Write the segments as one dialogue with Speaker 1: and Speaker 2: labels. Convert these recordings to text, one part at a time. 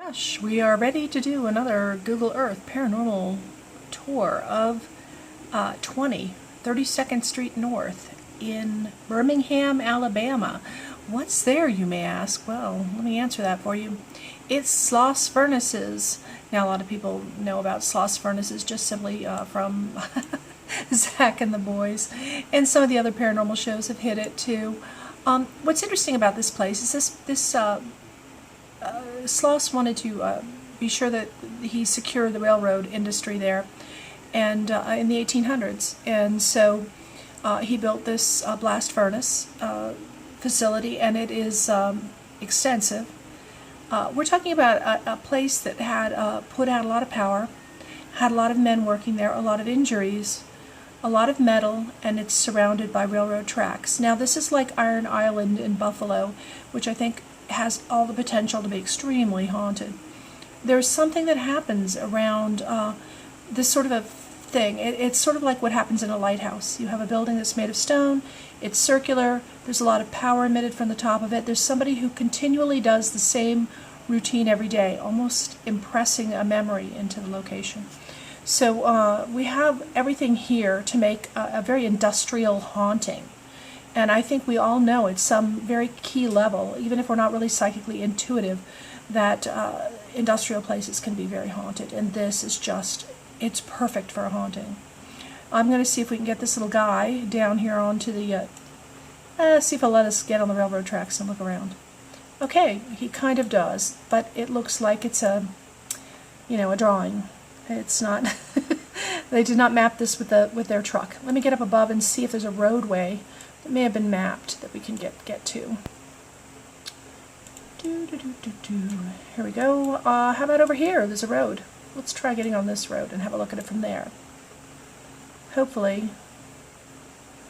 Speaker 1: Gosh, we are ready to do another Google Earth paranormal tour of 32nd Street North in Birmingham, Alabama. What's there, you may ask? Well, let me answer that for you. It's Sloss Furnaces. Now, a lot of people know about Sloss Furnaces just simply from Zach and the boys, and some of the other paranormal shows have hit it too. What's interesting about this place is this Sloss wanted to be sure that he secured the railroad industry there, and in the 1800s, and so he built this blast furnace facility, and it is extensive. We're talking about a place that had put out a lot of power, had a lot of men working there, a lot of injuries, a lot of metal, and it's surrounded by railroad tracks. Now, this is like Iron Island in Buffalo, which I think has all the potential to be extremely haunted. There's something that happens around this sort of a thing. It's sort of like what happens in a lighthouse. You have a building that's made of stone, it's circular, there's a lot of power emitted from the top of it. There's somebody who continually does the same routine every day, almost impressing a memory into the location. So we have everything here to make a very industrial haunting. And I think we all know at some very key level, even if we're not really psychically intuitive, that industrial places can be very haunted. And this is just, it's perfect for a haunting. I'm going to see if we can get this little guy down here onto the, see if he'll let us get on the railroad tracks and look around. Okay, he kind of does, but it looks like it's a, a drawing. It's not, they did not map this with their truck. Let me get up above and see if there's a roadway that may have been mapped that we can get to. Here we go. How about over here? There's a road. Let's try getting on this road and have a look at it from there. Hopefully.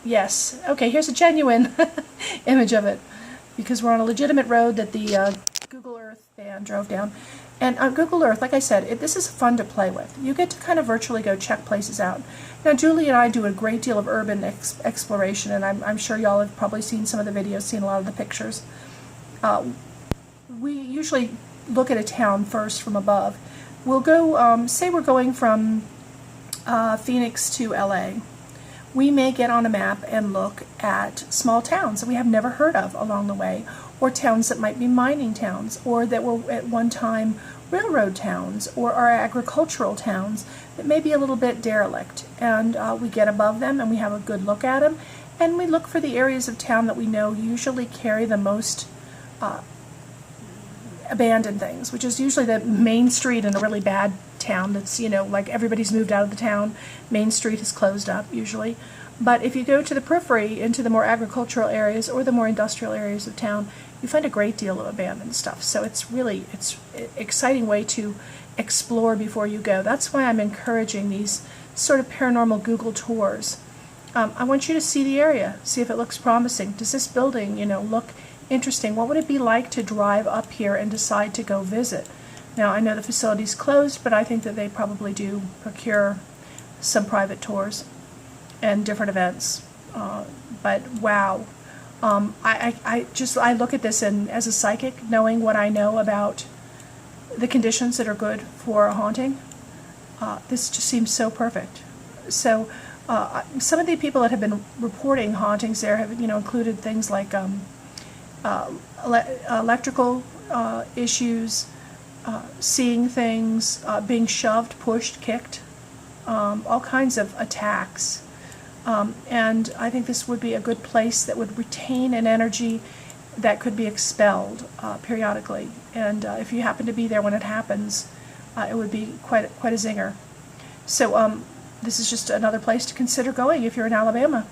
Speaker 1: Yes. Okay, here's a genuine image of it, because we're on a legitimate road that the Google Earth band drove down. And on Google Earth, like I said, this is fun to play with. You get to kind of virtually go check places out. Now, Julie and I do a great deal of urban exploration, and I'm sure y'all have probably seen some of the videos, seen a lot of the pictures. We usually look at a town first from above. We'll go, say we're going from Phoenix to LA. We may get on a map and look at small towns that we have never heard of along the way, or towns that might be mining towns, or that were at one time railroad towns, or are agricultural towns that may be a little bit derelict. And we get above them and we have a good look at them, and we look for the areas of town that we know usually carry the most abandoned things, which is usually the main street in a really bad town that's, like everybody's moved out of the town. Main Street is closed up usually. But if you go to the periphery, into the more agricultural areas or the more industrial areas of town, you find a great deal of abandoned stuff. So it's an exciting way to explore before you go. That's why I'm encouraging these sort of paranormal Google tours. I want you to see the area, see if it looks promising. Does this building, look interesting? What would it be like to drive up here and decide to go visit? Now, I know the facility's closed, but I think that they probably do procure some private tours and different events. But wow, I look at this, and as a psychic, knowing what I know about the conditions that are good for a haunting, this just seems so perfect. So some of the people that have been reporting hauntings there have included things like electrical issues, seeing things, being shoved, pushed, kicked, all kinds of attacks. And I think this would be a good place that would retain an energy that could be expelled periodically. And if you happen to be there when it happens, it would be quite a zinger. So this is just another place to consider going if you're in Alabama.